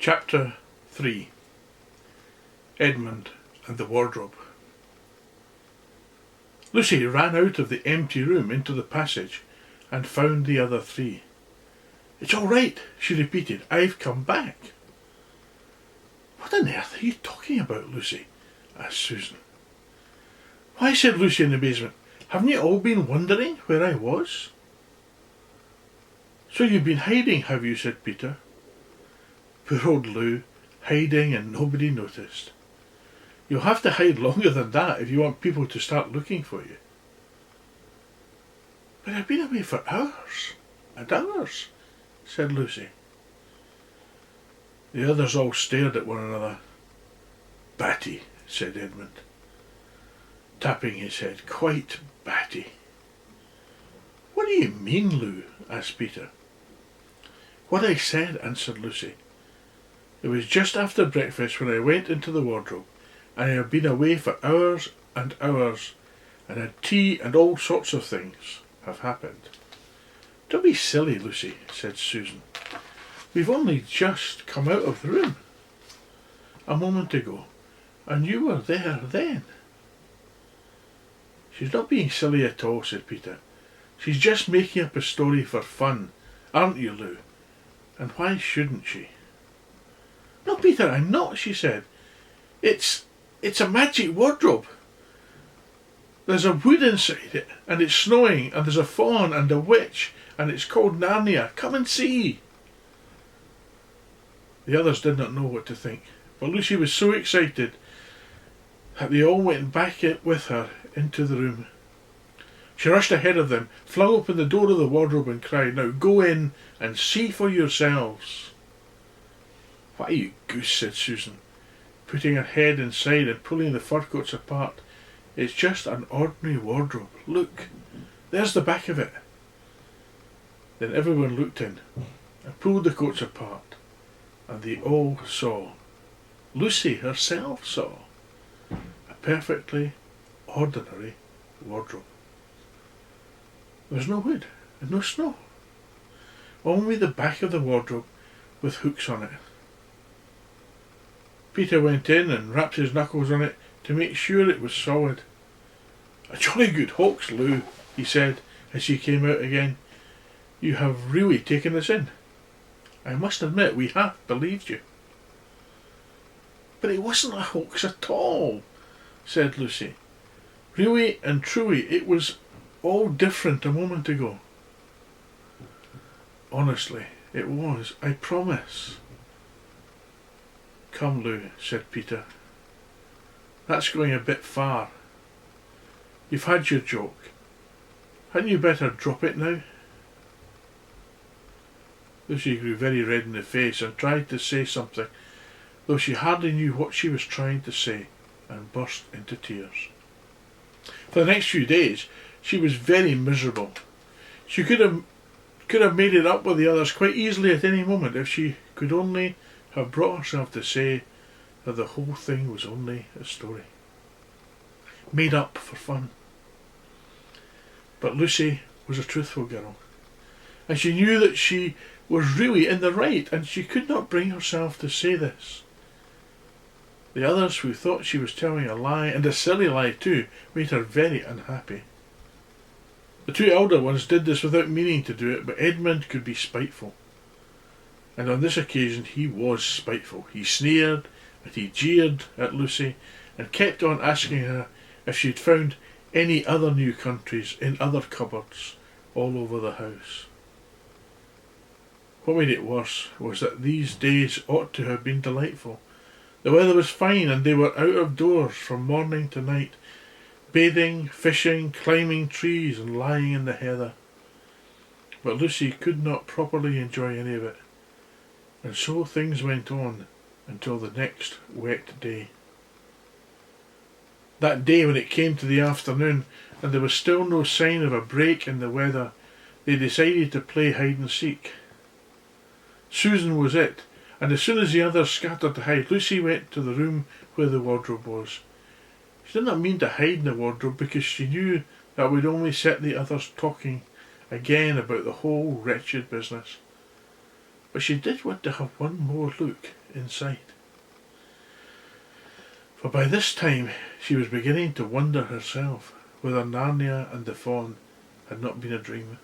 Chapter 3. Edmund and the Wardrobe. Lucy ran out of the empty room into the passage and found the other three. "It's all right," she repeated. "I've come back." "What on earth are you talking about, Lucy?" asked Susan. "Why," said Lucy in amazement, "haven't you all been wondering where I was?" "So you've been hiding, have you?" said Peter. Poor old Lou, hiding and nobody noticed. "You'll have to hide longer than that if you want people to start looking for you." "But I've been away for hours and hours," said Lucy. The others all stared at one another. "Batty," said Edmund, tapping his head. "Quite batty." "What do you mean, Lou?" asked Peter. "What I said," answered Lucy. "It was just after breakfast when I went into the wardrobe, and I have been away for hours and hours, and had tea and all sorts of things have happened." "Don't be silly, Lucy," said Susan. "We've only just come out of the room a moment ago, and you were there then." "She's not being silly at all," said Peter. "She's just making up a story for fun, aren't you, Lou? And why shouldn't she?" "No, Peter, I'm not," she said. It's a magic wardrobe. There's a wood inside it, and it's snowing, and there's a faun and a witch, and it's called Narnia. Come and see." The others did not know what to think, but Lucy was so excited that they all went back with her into the room. She rushed ahead of them, flung open the door of the wardrobe and cried, "Now go in and see for yourselves." "Why, you goose," said Susan, putting her head inside and pulling the fur coats apart. "It's just an ordinary wardrobe. Look, there's the back of it." Then everyone looked in and pulled the coats apart, and they all saw, Lucy herself saw, a perfectly ordinary wardrobe. There was no wood and no snow, only the back of the wardrobe with hooks on it. Peter went in and rapped his knuckles on it to make sure it was solid. "A jolly good hoax, Lou," he said as she came out again. "You have really taken us in. I must admit we half believed you." "But it wasn't a hoax at all," said Lucy. "Really and truly it was all different a moment ago." "Honestly, it was, I promise." "Come, Lou," said Peter. "That's going a bit far. You've had your joke. Hadn't you better drop it now?" Lucy grew very red in the face and tried to say something, though she hardly knew what she was trying to say, and burst into tears. For the next few days she was very miserable. She could have made it up with the others quite easily at any moment if she could only have brought herself to say that the whole thing was only a story, made up for fun. But Lucy was a truthful girl, and she knew that she was really in the right, and she could not bring herself to say this. The others, who thought she was telling a lie, and a silly lie too, made her very unhappy. The two elder ones did this without meaning to do it, but Edmund could be spiteful. And on this occasion he was spiteful. He sneered and he jeered at Lucy and kept on asking her if she'd found any other new countries in other cupboards all over the house. What made it worse was that these days ought to have been delightful. The weather was fine and they were out of doors from morning to night, bathing, fishing, climbing trees and lying in the heather. But Lucy could not properly enjoy any of it. And so things went on until the next wet day. That day, when it came to the afternoon and there was still no sign of a break in the weather, they decided to play hide and seek. Susan was it, and as soon as the others scattered to hide, Lucy went to the room where the wardrobe was. She did not mean to hide in the wardrobe because she knew that would only set the others talking again about the whole wretched business. But she did want to have one more look inside. For by this time she was beginning to wonder herself whether Narnia and the Faun had not been a dream.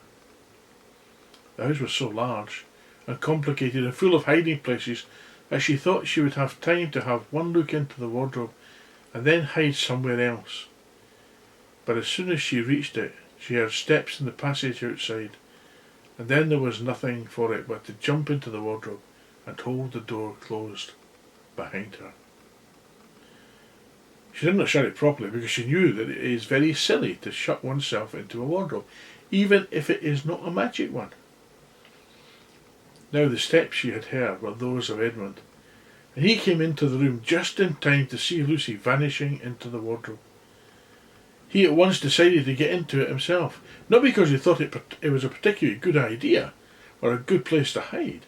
The house was so large and complicated and full of hiding places that she thought she would have time to have one look into the wardrobe and then hide somewhere else. But as soon as she reached it, she heard steps in the passage outside, and then there was nothing for it but to jump into the wardrobe and hold the door closed behind her. She did not shut it properly because she knew that it is very silly to shut oneself into a wardrobe, even if it is not a magic one. Now the steps she had heard were those of Edmund, and he came into the room just in time to see Lucy vanishing into the wardrobe. He at once decided to get into it himself, not because he thought it was a particularly good idea or a good place to hide,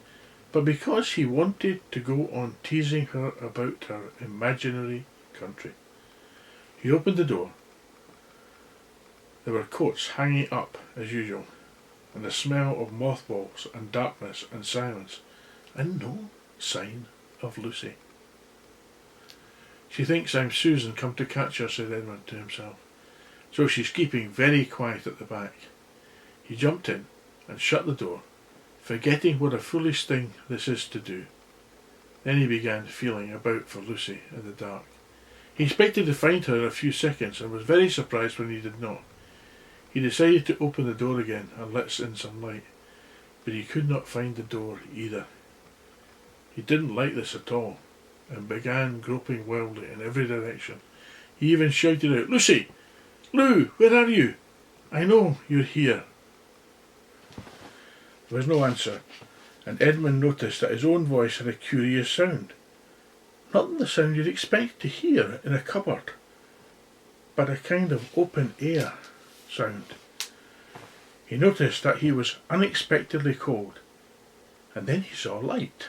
but because he wanted to go on teasing her about her imaginary country. He opened the door. There were coats hanging up as usual, and the smell of mothballs and darkness and silence, and no sign of Lucy. "She thinks I'm Susan come to catch her," said Edmund to himself, "so she's keeping very quiet at the back." He jumped in and shut the door, forgetting what a foolish thing this is to do. Then he began feeling about for Lucy in the dark. He expected to find her in a few seconds and was very surprised when he did not. He decided to open the door again and let in some light, but he could not find the door either. He didn't like this at all and began groping wildly in every direction. He even shouted out, "Lucy! Lou, where are you? I know you're here." There was no answer, and Edmund noticed that his own voice had a curious sound. Not the sound you'd expect to hear in a cupboard, but a kind of open air sound. He noticed that he was unexpectedly cold, and then he saw light.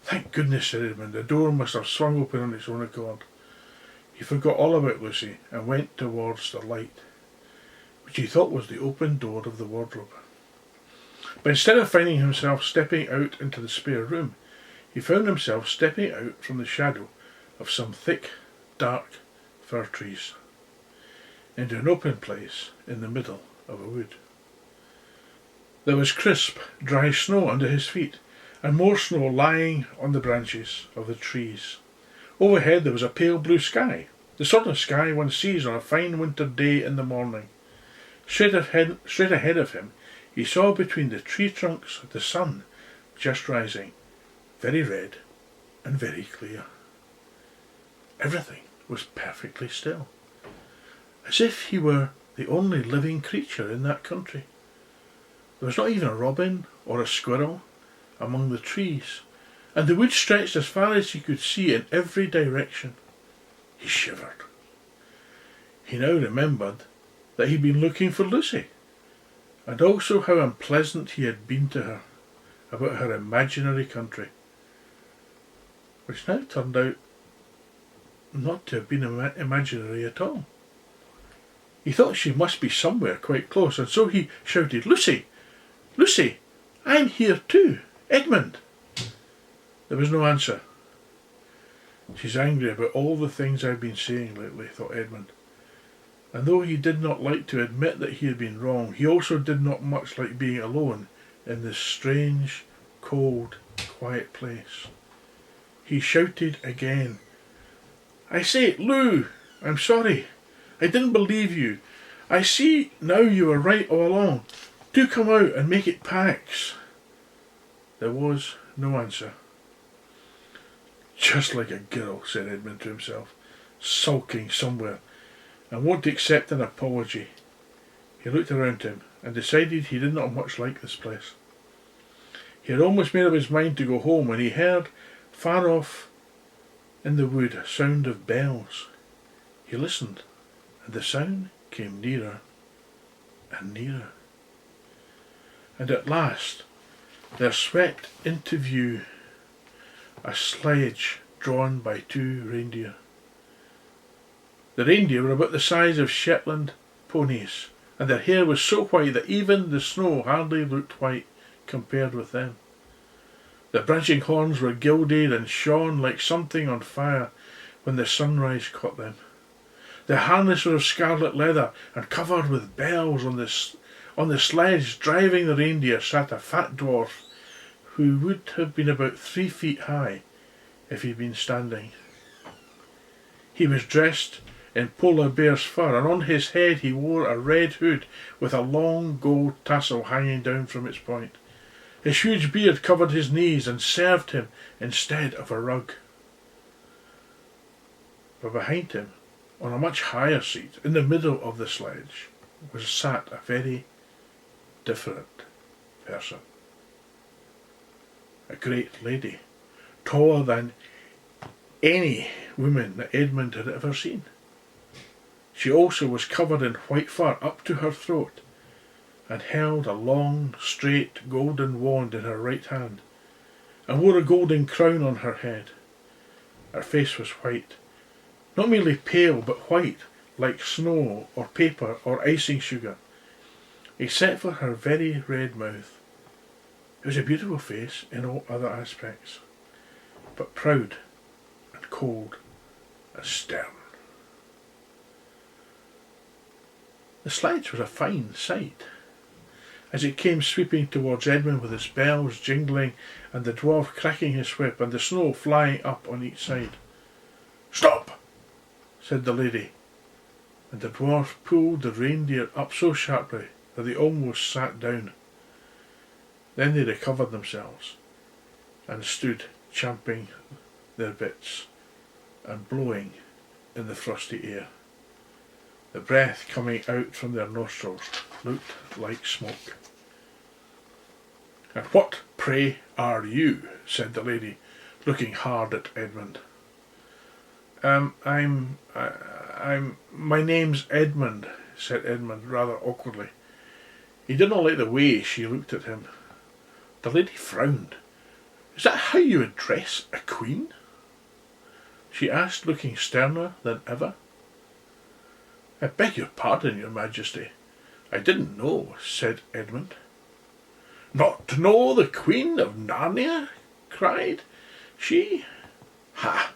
"Thank goodness," said Edmund, "the door must have swung open on its own accord." He forgot all about Lucy and went towards the light, which he thought was the open door of the wardrobe. But instead of finding himself stepping out into the spare room, he found himself stepping out from the shadow of some thick, dark fir trees into an open place in the middle of a wood. There was crisp, dry snow under his feet, and more snow lying on the branches of the trees. Overhead there was a pale blue sky, the sort of sky one sees on a fine winter day in the morning. Straight ahead of him, he saw between the tree trunks the sun just rising, very red and very clear. Everything was perfectly still, as if he were the only living creature in that country. There was not even a robin or a squirrel among the trees, and the wood stretched as far as he could see in every direction. He shivered. He now remembered that he'd been looking for Lucy, and also how unpleasant he had been to her about her imaginary country, which now turned out not to have been imaginary at all. He thought she must be somewhere quite close, and so he shouted, "Lucy! Lucy! I'm here too! Edmund!" There was no answer. "She's angry about all the things I've been saying lately," thought Edmund. And though he did not like to admit that he had been wrong, he also did not much like being alone in this strange, cold, quiet place. He shouted again, "I say, Lou, I'm sorry. I didn't believe you. I see now you were right all along. Do come out and make it Pax." There was no answer. "Just like a girl," said Edmund to himself, "sulking somewhere, and won't accept an apology." He looked around him and decided he did not much like this place. He had almost made up his mind to go home when he heard, far off in the wood, a sound of bells. He listened, and the sound came nearer and nearer. And at last there swept into view a sledge drawn by 2 reindeer. The reindeer were about the size of Shetland ponies, and their hair was so white that even the snow hardly looked white compared with them. The branching horns were gilded and shone like something on fire when the sunrise caught them. The harness was of scarlet leather and covered with bells. On the sledge driving the reindeer sat a fat dwarf who would have been about 3 feet high if he'd been standing. He was dressed in polar bear's fur, and on his head he wore a red hood with a long gold tassel hanging down from its point. His huge beard covered his knees and served him instead of a rug. But behind him, on a much higher seat, in the middle of the sledge, sat a very different person. A great lady, taller than any woman that Edmund had ever seen. She also was covered in white fur up to her throat, and held a long, straight, golden wand in her right hand, and wore a golden crown on her head. Her face was white, not merely pale, but white, like snow or paper or icing sugar, except for her very red mouth. It was a beautiful face in all other aspects, but proud and cold and stern. The sledge was a fine sight. As it came sweeping towards Edmund with its bells jingling and the dwarf cracking his whip and the snow flying up on each side. "Stop!" said the lady, and the dwarf pulled the reindeer up so sharply that they almost sat down. Then they recovered themselves and stood champing their bits and blowing in the frosty air. The breath coming out from their nostrils looked like smoke. "And what, pray, are you?" said the lady, looking hard at Edmund. My name's Edmund," said Edmund rather awkwardly. He did not like the way she looked at him. The lady frowned. "Is that how you address a queen?" she asked, looking sterner than ever. "I beg your pardon, your majesty. I didn't know," said Edmund. "Not to know the Queen of Narnia?" cried she. "Ha!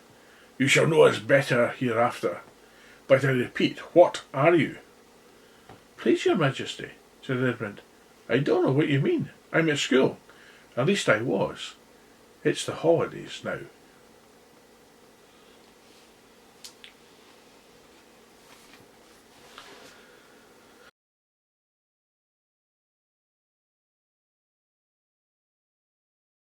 You shall know us better hereafter. But I repeat, what are you?" "Please, your majesty," said Edmund, "I don't know what you mean. I'm at school. At least I was. It's the holidays now."